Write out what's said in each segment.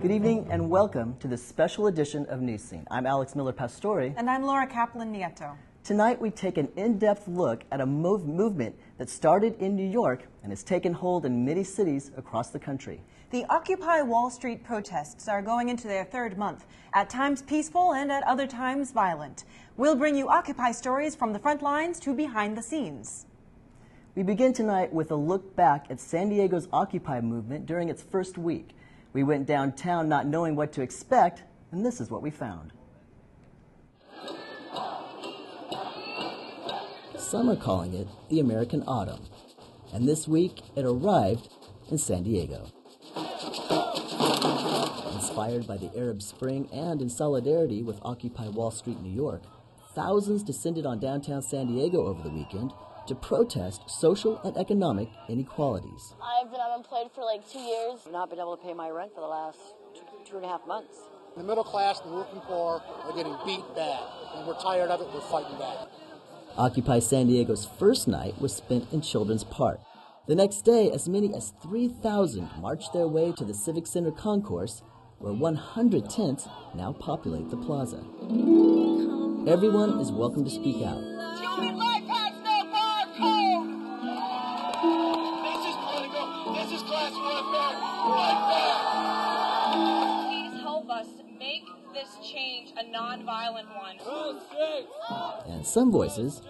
Good evening and welcome to this special edition of Newscene. I'm Alex Miller Pastore. And I'm Laura Kaplan-Nieto. Tonight we take an in-depth look at a movement that started in New York and has taken hold in many cities across the country. The Occupy Wall Street protests are going into their third month, at times peaceful and at other times violent. We'll bring you Occupy stories from the front lines to behind the scenes. We begin tonight with a look back at San Diego's Occupy movement during its first week. We went downtown not knowing what to expect, and this is what we found. Some are calling it the American Autumn, and this week it arrived in San Diego. Inspired by the Arab Spring and in solidarity with Occupy Wall Street, New York, thousands descended on downtown San Diego over the weekend to protest social and economic inequalities. I've been unemployed for like 2 years. I've not been able to pay my rent for the last two and a half months. The middle class and the working poor are getting beat bad, and we're tired of it. We're fighting back. Occupy San Diego's first night was spent in Children's Park. The next day, as many as 3,000 marched their way to the Civic Center concourse, where 100 tents now populate the plaza. Everyone is welcome to speak out. Human life has no barcode! This is class warfare right there! Please help us make this change a non-violent one. And some voices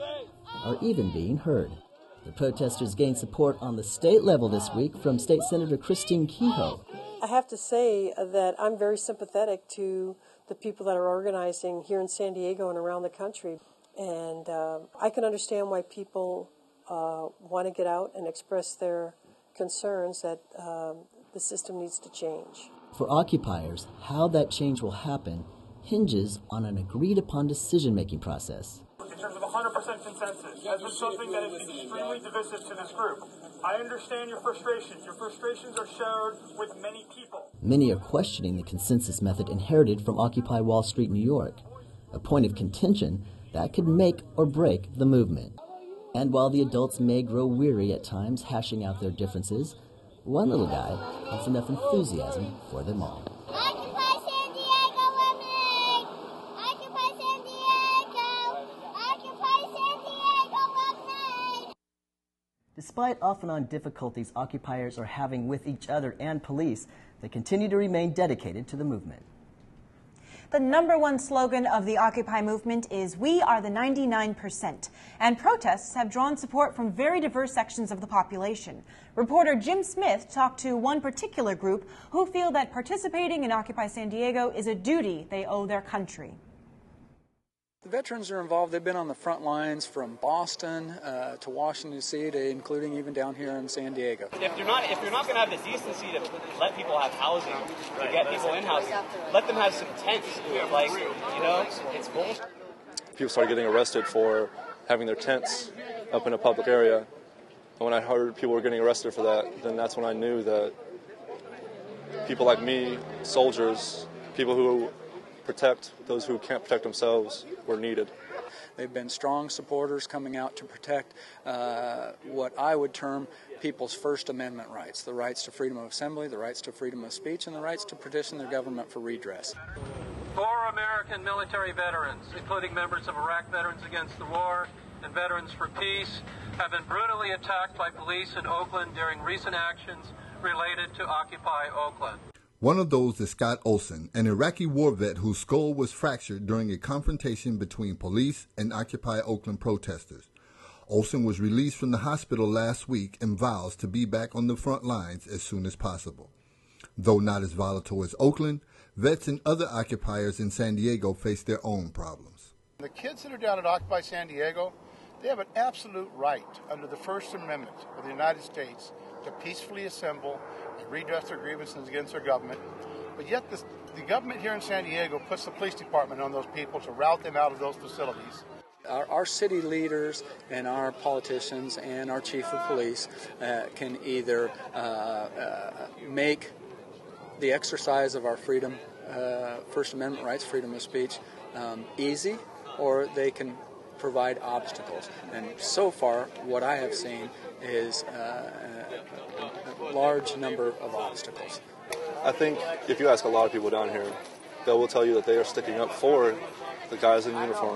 are even being heard. The protesters gained support on the state level this week from State Senator Christine Kehoe. I have to say that I'm very sympathetic to the people that are organizing here in San Diego and around the country. And I can understand why people want to get out and express their concerns that the system needs to change. For occupiers, how that change will happen hinges on an agreed-upon decision-making process. In terms of 100% consensus, has been something that is extremely divisive to this group. I understand your frustrations. Your frustrations are shared with many people. Many are questioning the consensus method inherited from Occupy Wall Street, New York, a point of contention that could make or break the movement. And while the adults may grow weary at times hashing out their differences, one little guy has enough enthusiasm for them all. Occupy San Diego, lemonade! Occupy San Diego! Occupy San Diego, lemonade! Despite off-and-on difficulties occupiers are having with each other and police, they continue to remain dedicated to the movement. The #1 slogan of the Occupy movement is "We are the 99%," and protests have drawn support from very diverse sections of the population. Reporter Jim Smith talked to one particular group who feel that participating in Occupy San Diego is a duty they owe their country. The veterans are involved. They've been on the front lines from Boston to Washington, D.C., to including even down here in San Diego. If you're not going to have the decency to let people have housing, to get people in housing, let them have some tents. Like, you know, it's bullshit. People started getting arrested for having their tents up in a public area. And when I heard people were getting arrested for that, then that's when I knew that people like me, soldiers, people who protect those who can't protect themselves, were needed. They've been strong supporters coming out to protect what I would term people's First Amendment rights, the rights to freedom of assembly, the rights to freedom of speech, and the rights to petition their government for redress. 4 American military veterans, including members of Iraq Veterans Against the War and Veterans for Peace, have been brutally attacked by police in Oakland during recent actions related to Occupy Oakland. One of those is Scott Olson, an Iraqi war vet whose skull was fractured during a confrontation between police and Occupy Oakland protesters. Olson was released from the hospital last week and vows to be back on the front lines as soon as possible. Though not as volatile as Oakland, vets and other occupiers in San Diego face their own problems. The kids that are down at Occupy San Diego, they have an absolute right under the First Amendment of the United States to peacefully assemble and redress their grievances against their government. But yet the government here in San Diego puts the police department on those people to rout them out of those facilities. Our city leaders and our politicians and our chief of police can either make the exercise of our freedom, First Amendment rights, freedom of speech, easy, or they can provide obstacles. And so far, what I have seen is a large number of obstacles. I think if you ask a lot of people down here, they will tell you that they are sticking up for the guys in uniform.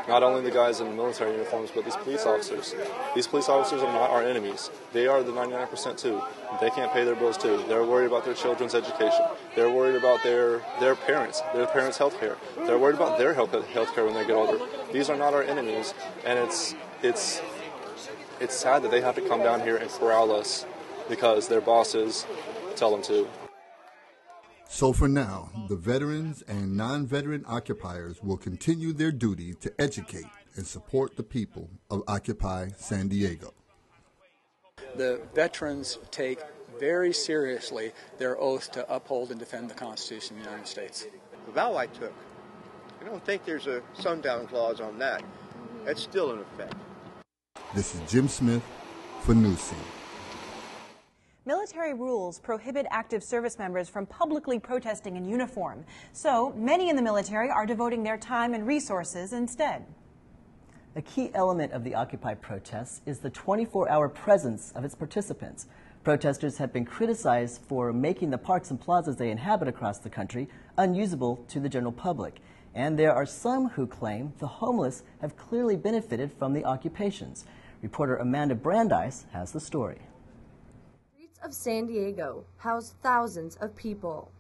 Not only the guys in military uniforms, but these police officers. These police officers are not our enemies. They are the 99% too. They can't pay their bills too. They're worried about their children's education. They're worried about their parents' health care. They're worried about their health care when they get older. These are not our enemies, and it's sad that they have to come down here and corral us because their bosses tell them to. So for now, the veterans and non-veteran occupiers will continue their duty to educate and support the people of Occupy San Diego. The veterans take very seriously their oath to uphold and defend the Constitution of the United States. The vow I took, I don't think there's a sundown clause on that. That's still in effect. This is Jim Smith for Newscene. Military rules prohibit active service members from publicly protesting in uniform, so many in the military are devoting their time and resources instead. A key element of the Occupy protests is the 24-hour presence of its participants. Protesters have been criticized for making the parks and plazas they inhabit across the country unusable to the general public. And there are some who claim the homeless have clearly benefited from the occupations. Reporter Amanda Brandeis has the story. Of San Diego house thousands of people.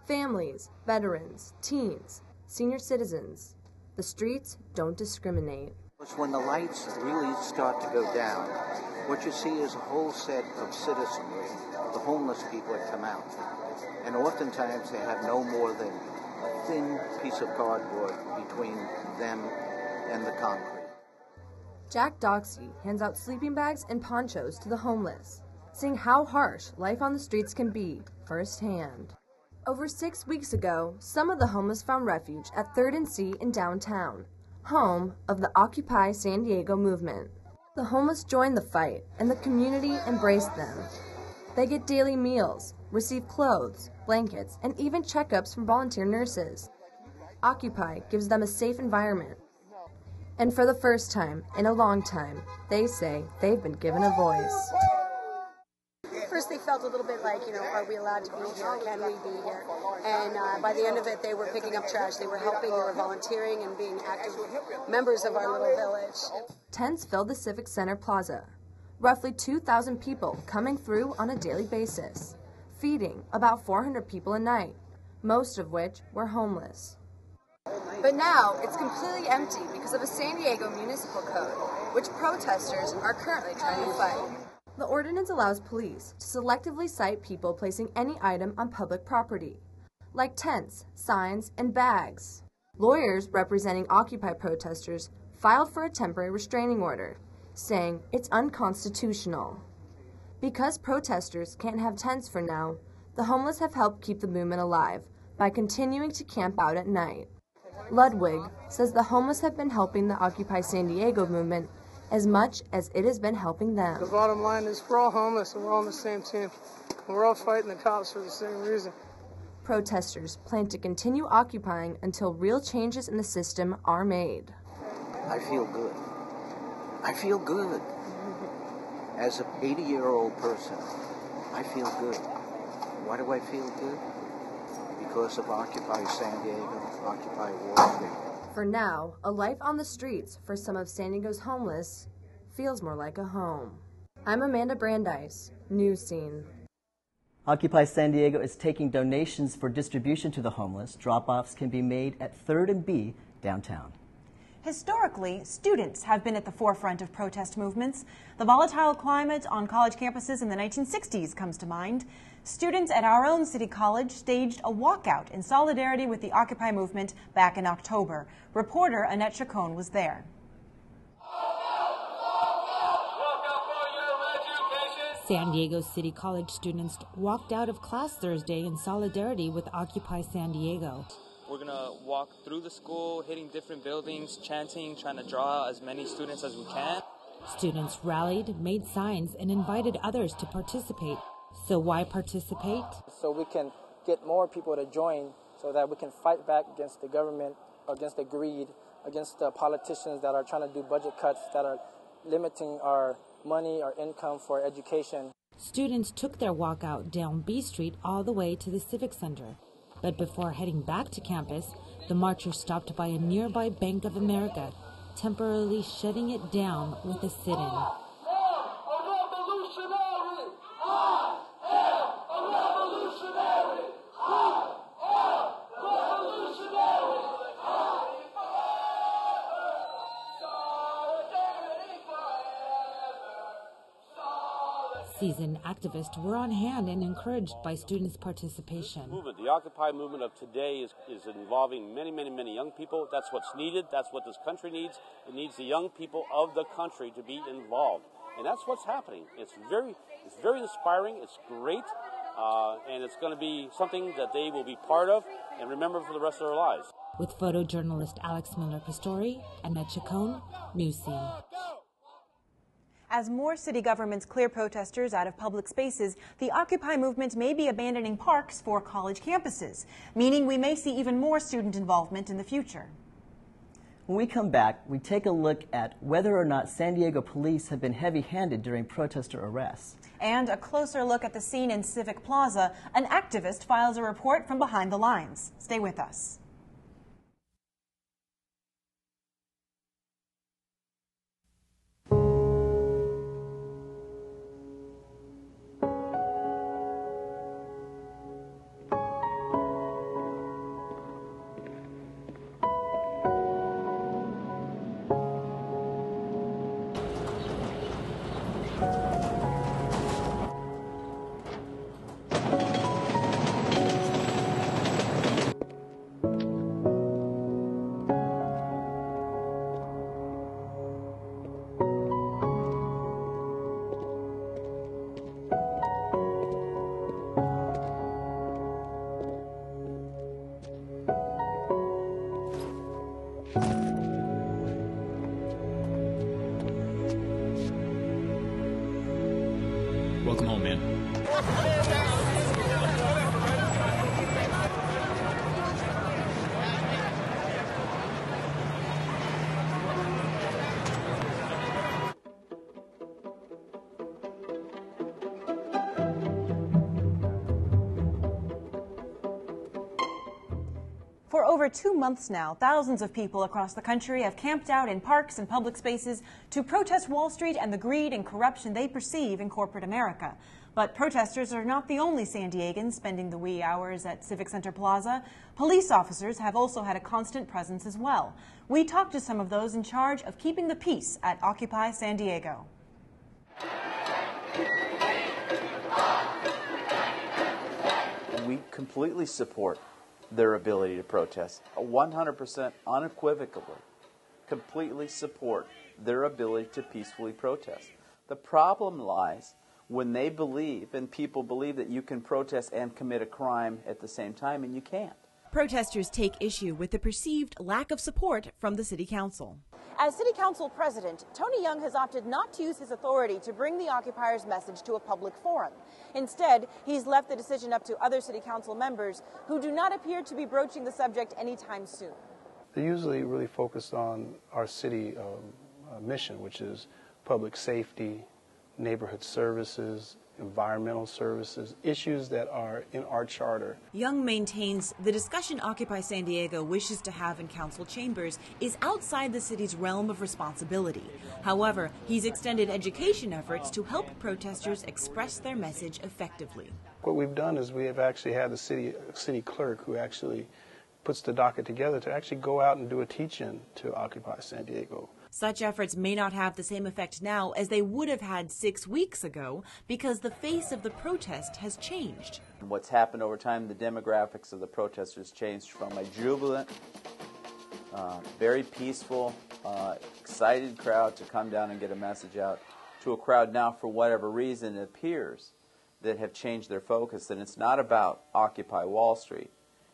Families, veterans, teens, senior citizens. The streets don't discriminate. When the lights really start to go down, what you see is a whole set of citizenry, the homeless people that come out. And oftentimes they have no more than a thin piece of cardboard between them and the concrete. Jack Doxey hands out sleeping bags and ponchos to the homeless, seeing how harsh life on the streets can be firsthand. Over 6 weeks ago, some of the homeless found refuge at 3rd and C in downtown, home of the Occupy San Diego movement. The homeless joined the fight, and the community embraced them. They get daily meals, receive clothes, blankets, and even checkups from volunteer nurses. Occupy gives them a safe environment. And for the first time in a long time, they say they've been given a voice. First they felt a little bit like, are we allowed to be here? Can we be here? And by the end of it, they were picking up trash. They were helping, they were volunteering and being active members of our little village. Tents filled the Civic Center Plaza. Roughly 2,000 people coming through on a daily basis, feeding about 400 people a night, most of which were homeless. But now it's completely empty because of a San Diego municipal code, which protesters are currently trying to fight. The ordinance allows police to selectively cite people placing any item on public property, like tents, signs, and bags. Lawyers representing Occupy protesters filed for a temporary restraining order, saying it's unconstitutional. Because protesters can't have tents for now, the homeless have helped keep the movement alive by continuing to camp out at night. Ludwig says the homeless have been helping the Occupy San Diego movement as much as it has been helping them. The bottom line is we're all homeless and we're all on the same team. And we're all fighting the cops for the same reason. Protesters plan to continue occupying until real changes in the system are made. I feel good. I feel good. As an 80-year-old person, I feel good. Why do I feel good? Because of Occupy San Diego, Occupy Wall Street. For now, a life on the streets for some of San Diego's homeless feels more like a home. I'm Amanda Brandeis, Newscene. Occupy San Diego is taking donations for distribution to the homeless. Drop-offs can be made at 3rd and B downtown. Historically, students have been at the forefront of protest movements. The volatile climate on college campuses in the 1960s comes to mind. Students at our own city college staged a walkout in solidarity with the Occupy movement back in October. Reporter Annette Chacon was there. San Diego City College students walked out of class Thursday in solidarity with Occupy San Diego. We're going to walk through the school, hitting different buildings, chanting, trying to draw out as many students as we can. Students rallied, made signs, and invited others to participate. So why participate? So we can get more people to join so that we can fight back against the government, against the greed, against the politicians that are trying to do budget cuts, that are limiting our money, our income for education. Students took their walkout down B Street all the way to the Civic Center. But before heading back to campus, the marchers stopped by a nearby Bank of America, temporarily shutting it down with a sit-in. Seasoned activists were on hand and encouraged by students' participation. The Occupy movement of today is involving many, many, many young people. That's what's needed. That's what this country needs. It needs the young people of the country to be involved. And that's what's happening. It's very inspiring. It's great. And it's going to be something that they will be part of and remember for the rest of their lives. With photojournalist Alex Miller-Pastore and Ned Chacon, Newscene. As more city governments clear protesters out of public spaces, the Occupy movement may be abandoning parks for college campuses, meaning we may see even more student involvement in the future. When we come back, we take a look at whether or not San Diego police have been heavy-handed during protester arrests. And a closer look at the scene in Civic Plaza, an activist files a report from behind the lines. Stay with us. Welcome home, man. For over 2 months now, thousands of people across the country have camped out in parks and public spaces to protest Wall Street and the greed and corruption they perceive in corporate America. But protesters are not the only San Diegans spending the wee hours at Civic Center Plaza. Police officers have also had a constant presence as well. We talked to some of those in charge of keeping the peace at Occupy San Diego. We completely support their ability to protest. 100% unequivocally, completely support their ability to peacefully protest. The problem lies when they believe, and people believe, that you can protest and commit a crime at the same time, and you can't. Protesters take issue with the perceived lack of support from the City Council. As City Council President, Tony Young has opted not to use his authority to bring the occupiers' message to a public forum. Instead, he's left the decision up to other City Council members who do not appear to be broaching the subject anytime soon. They're usually really focused on our city mission, which is public safety, neighborhood services, environmental services, issues that are in our charter. Young maintains the discussion Occupy San Diego wishes to have in council chambers is outside the city's realm of responsibility. However, he's extended education efforts to help protesters express their message effectively. What we've done is we have actually had the city clerk who actually puts the docket together to actually go out and do a teach-in to Occupy San Diego. Such efforts may not have the same effect now as they would have had 6 weeks ago because the face of the protest has changed. What's happened over time, the demographics of the protesters changed from a jubilant, very peaceful, excited crowd to come down and get a message out to a crowd now, for whatever reason, it appears, that have changed their focus. And it's not about Occupy Wall Street.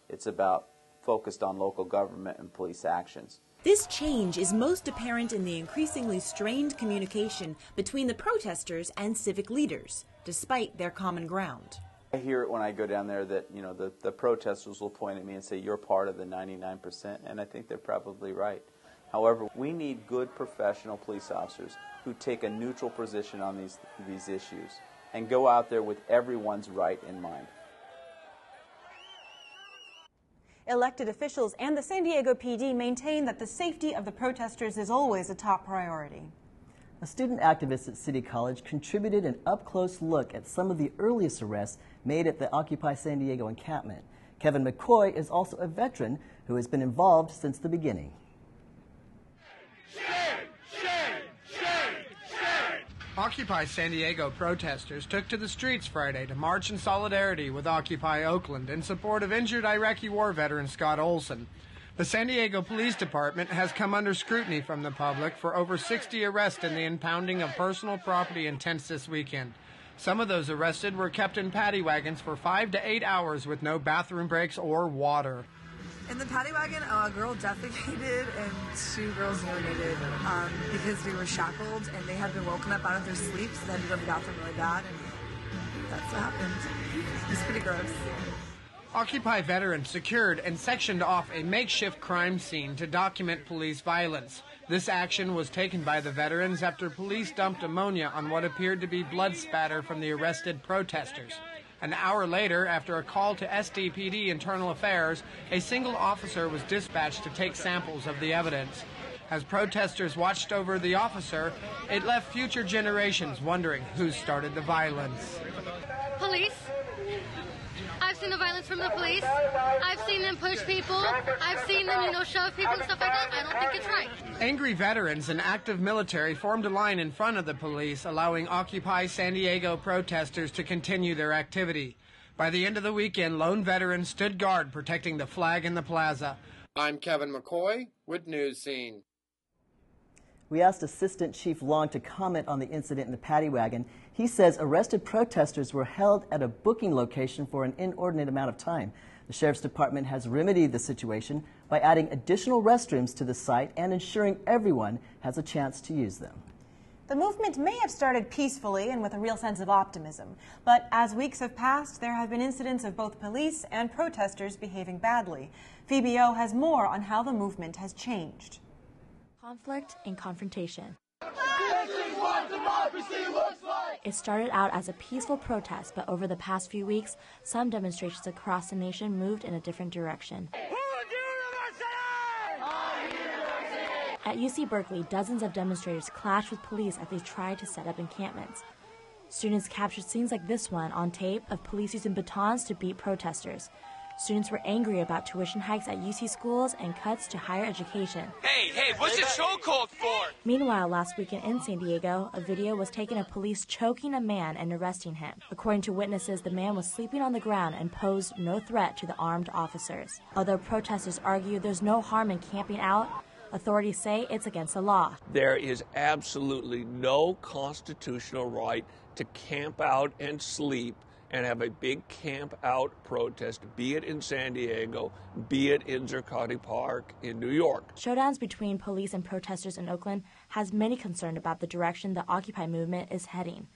It's about focused on local government and police actions. This change is most apparent in the increasingly strained communication between the protesters and civic leaders, despite their common ground. I hear it when I go down there that, you know, the protesters will point at me and say, you're part of the 99%, and I think they're probably right. However, we need good professional police officers who take a neutral position on these issues. and go out there with everyone's right in mind. Elected officials and the San Diego PD maintain that the safety of the protesters is always a top priority. A student activist at City College contributed an up-close look at some of the earliest arrests made at the Occupy San Diego encampment. Kevin McCoy is also a veteran who has been involved since the beginning. Occupy San Diego protesters took to the streets Friday to march in solidarity with Occupy Oakland in support of injured Iraqi war veteran Scott Olson. The San Diego Police Department has come under scrutiny from the public for over 60 arrests in the impounding of personal property in tents this weekend. Some of those arrested were kept in paddy wagons for 5 to 8 hours with no bathroom breaks or water. In the paddy wagon, a girl defecated and 2 girls urinated because they were shackled and they had been woken up out of their sleep, so they had to go to the bathroom really bad, and that's what happened. It's pretty gross. Occupy veterans secured and sectioned off a makeshift crime scene to document police violence. This action was taken by the veterans after police dumped ammonia on what appeared to be blood spatter from the arrested protesters. An hour later, after a call to SDPD Internal Affairs, a single officer was dispatched to take samples of the evidence. As protesters watched over the officer, it left future generations wondering who started the violence. Police. I've seen the violence from the police. I've seen them push people. I've seen them, shove people and stuff like that. I don't think it's right. Angry veterans and active military formed a line in front of the police, allowing Occupy San Diego protesters to continue their activity. By the end of the weekend, lone veterans stood guard protecting the flag in the plaza. I'm Kevin McCoy with Newscene. We asked Assistant Chief Long to comment on the incident in the paddy wagon. He says arrested protesters were held at a booking location for an inordinate amount of time. The Sheriff's Department has remedied the situation by adding additional restrooms to the site and ensuring everyone has a chance to use them. The movement may have started peacefully and with a real sense of optimism, but as weeks have passed, there have been incidents of both police and protesters behaving badly. Phoebe O has more on how the movement has changed. Conflict and confrontation. It started out as a peaceful protest, but over the past few weeks, some demonstrations across the nation moved in a different direction. At UC Berkeley, dozens of demonstrators clashed with police as they tried to set up encampments. Students captured scenes like this one on tape of police using batons to beat protesters. Students were angry about tuition hikes at UC schools and cuts to higher education. Hey, what's the show called for? Meanwhile, last weekend in San Diego, a video was taken of police choking a man and arresting him. According to witnesses, the man was sleeping on the ground and posed no threat to the armed officers. Although protesters argue there's no harm in camping out, authorities say it's against the law. There is absolutely no constitutional right to camp out and sleep and have a big camp out protest, be it in San Diego, be it in Zuccotti Park in New York. Showdowns between police and protesters in Oakland has many concerned about the direction the Occupy movement is heading.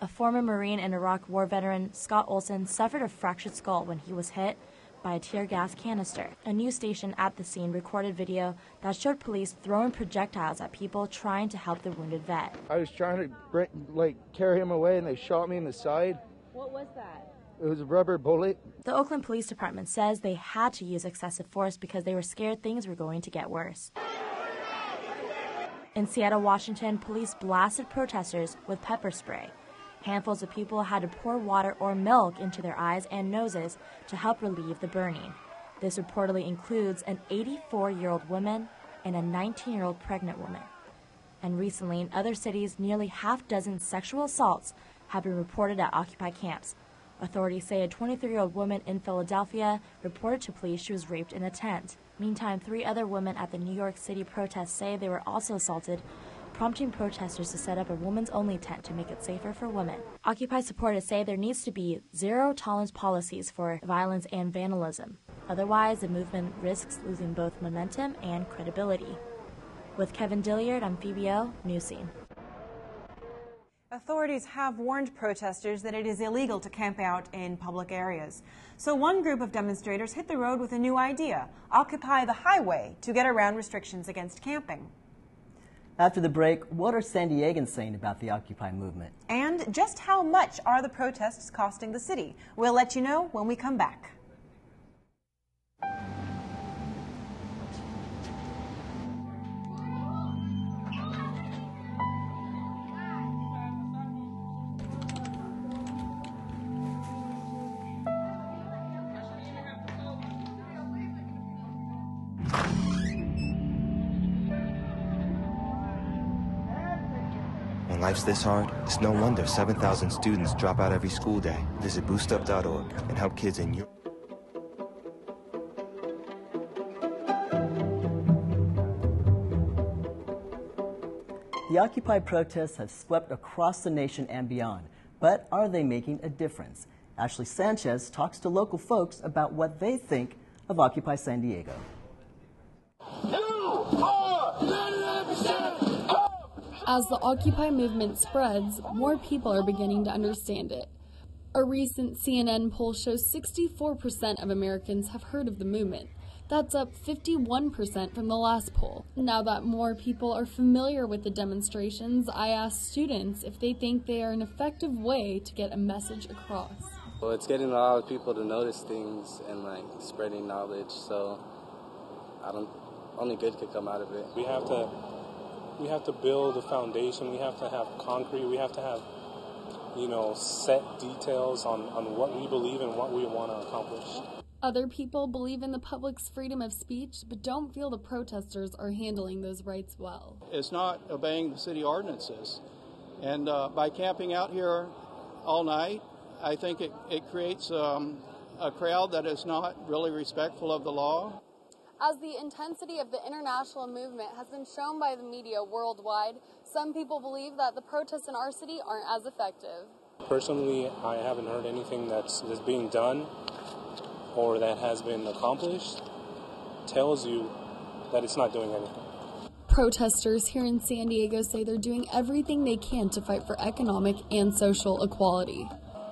A former Marine and Iraq war veteran, Scott Olson, suffered a fractured skull when he was hit by a tear gas canister. A news station at the scene recorded video that showed police throwing projectiles at people trying to help the wounded vet. I was trying to carry him away and they shot me in the side. What was that? It was a rubber bullet. The Oakland Police Department says they had to use excessive force because they were scared things were going to get worse. In Seattle, Washington, police blasted protesters with pepper spray. Handfuls of people had to pour water or milk into their eyes and noses to help relieve the burning. This reportedly includes an 84-year-old woman and a 19-year-old pregnant woman. And recently, in other cities, nearly half-dozen sexual assaults have been reported at Occupy camps. Authorities say a 23-year-old woman in Philadelphia reported to police she was raped in a tent. Meantime, 3 other women at the New York City protest say they were also assaulted, prompting protesters to set up a women's-only tent to make it safer for women. Occupy supporters say there needs to be zero-tolerance policies for violence and vandalism. Otherwise, the movement risks losing both momentum and credibility. With Kevin Dilliard, I'm Phoebe O, Newscene. Authorities have warned protesters that it is illegal to camp out in public areas. So one group of demonstrators hit the road with a new idea: occupy the highway to get around restrictions against camping. After the break, what are San Diegans saying about the Occupy movement? And just how much are the protests costing the city? We'll let you know when we come back. When life's this hard, it's no wonder 7,000 students drop out every school day. Visit boostup.org and help kids in your... The Occupy protests have swept across the nation and beyond, but are they making a difference? Ashley Sanchez talks to local folks about what they think of Occupy San Diego. As the Occupy movement spreads, more people are beginning to understand it. A recent CNN poll shows 64% of Americans have heard of the movement. That's up 51% from the last poll. Now that more people are familiar with the demonstrations, I asked students if they think they are an effective way to get a message across. Well, it's getting a lot of people to notice things and like spreading knowledge, so only good could come out of it. We have to build a foundation. We have to have concrete. We have to have, set details on what we believe and what we want to accomplish. Other people believe in the public's freedom of speech, but don't feel the protesters are handling those rights well. It's not obeying the city ordinances. And by camping out here all night, I think it creates a crowd that is not really respectful of the law. As the intensity of the international movement has been shown by the media worldwide, some people believe that the protests in our city aren't as effective. Personally, I haven't heard anything that's being done or that has been accomplished. Tells you that it's not doing anything. Protesters here in San Diego say they're doing everything they can to fight for economic and social equality.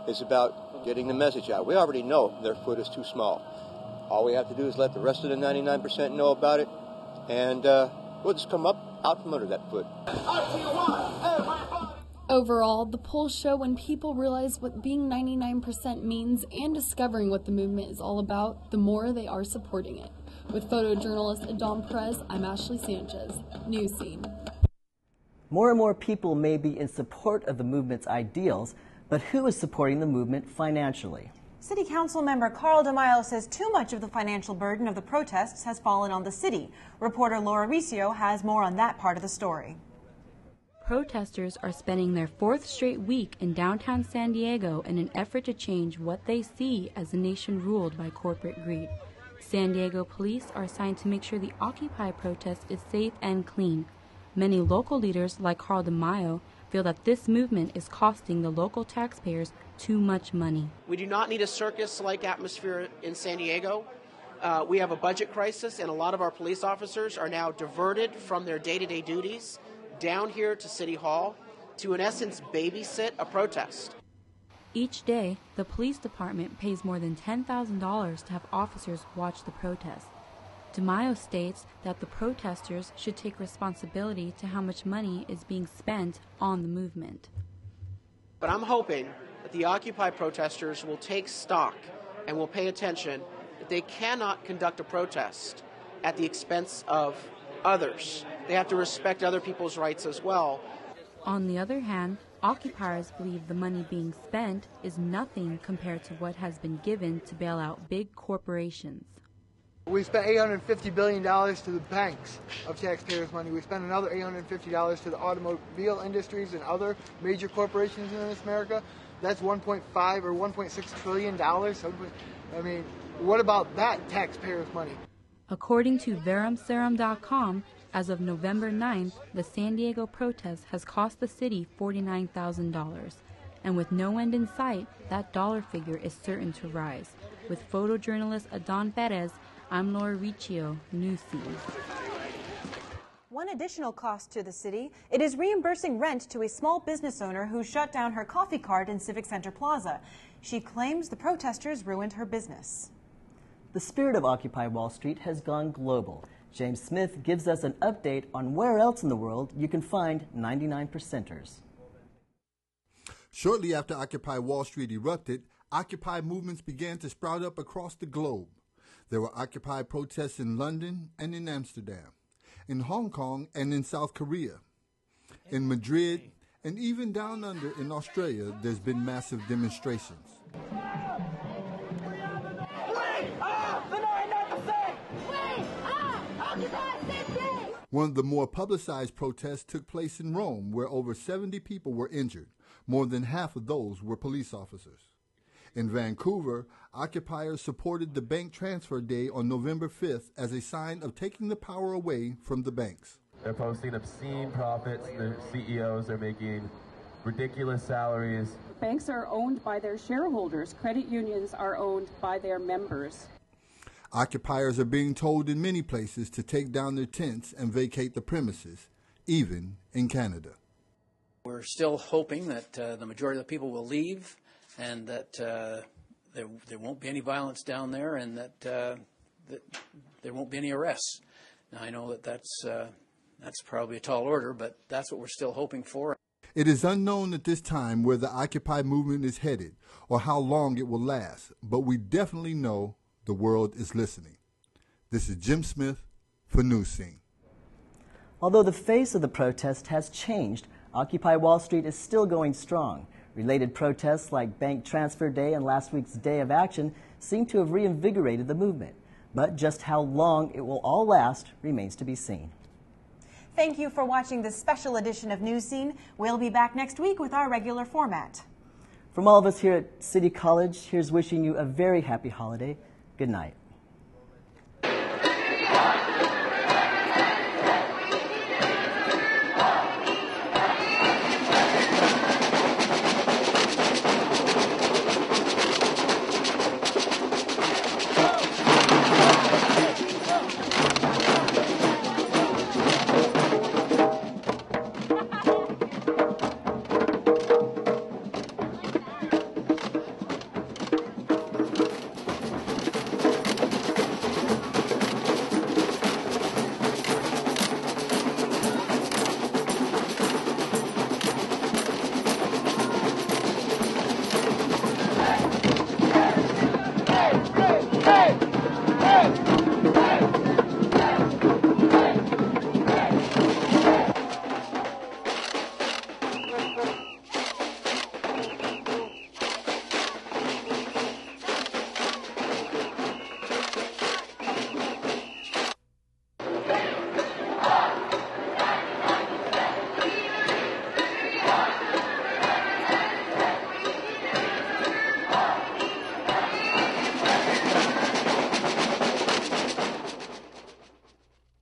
It's about getting the message out. We already know their foot is too small. All we have to do is let the rest of the 99% know about it, and we'll just come out from under that foot. Overall, the polls show when people realize what being 99% means and discovering what the movement is all about, the more they are supporting it. With photojournalist Adon Perez, I'm Ashley Sanchez, Newscene. More and more people may be in support of the movement's ideals, but who is supporting the movement financially? City Council member Carl DeMaio says too much of the financial burden of the protests has fallen on the city. Reporter Laura Riccio has more on that part of the story. Protesters are spending their fourth straight week in downtown San Diego in an effort to change what they see as a nation ruled by corporate greed. San Diego police are assigned to make sure the Occupy protest is safe and clean. Many local leaders, like Carl DeMaio, feel that this movement is costing the local taxpayers too much money. We do not need a circus-like atmosphere in San Diego. We have a budget crisis, and a lot of our police officers are now diverted from their day-to-day duties down here to City Hall to, in essence, babysit a protest. Each day, the police department pays more than $10,000 to have officers watch the protest. DeMaio states that the protesters should take responsibility to how much money is being spent on the movement. But I'm hoping that the Occupy protesters will take stock and will pay attention that they cannot conduct a protest at the expense of others. They have to respect other people's rights as well. On the other hand, occupiers believe the money being spent is nothing compared to what has been given to bail out big corporations. We spent $850 billion to the banks of taxpayers' money. We spent another $850 to the automobile industries and other major corporations in this America. That's $1.5 or $1.6 trillion. I mean, what about that taxpayers' money? According to verumserum.com, as of November 9th, the San Diego protest has cost the city $49,000. And with no end in sight, that dollar figure is certain to rise. With photojournalist Adon Perez, I'm Laura Riccio, Newscene. One additional cost to the city, it is reimbursing rent to a small business owner who shut down her coffee cart in Civic Center Plaza. She claims the protesters ruined her business. The spirit of Occupy Wall Street has gone global. James Smith gives us an update on where else in the world you can find 99%ers. Shortly after Occupy Wall Street erupted, Occupy movements began to sprout up across the globe. There were Occupy protests in London and in Amsterdam, in Hong Kong and in South Korea, in Madrid, and even down under in Australia, there's been massive demonstrations. One of the more publicized protests took place in Rome, where over 70 people were injured. More than half of those were police officers. In Vancouver, occupiers supported the Bank Transfer Day on November 5th as a sign of taking the power away from the banks. They're posting obscene profits. The CEOs are making ridiculous salaries. Banks are owned by their shareholders. Credit unions are owned by their members. Occupiers are being told in many places to take down their tents and vacate the premises, even in Canada. We're still hoping that the majority of the people will leave and that there won't be any violence down there and that there won't be any arrests. Now, I know that that's probably a tall order, but that's what we're still hoping for. It is unknown at this time where the Occupy movement is headed or how long it will last, but we definitely know the world is listening. This is Jim Smith for Newscene. Although the face of the protest has changed, Occupy Wall Street is still going strong. Related protests like Bank Transfer Day and last week's Day of Action seem to have reinvigorated the movement. But just how long it will all last remains to be seen. Thank you for watching this special edition of Newscene. We'll be back next week with our regular format. From all of us here at City College, here's wishing you a very happy holiday. Good night.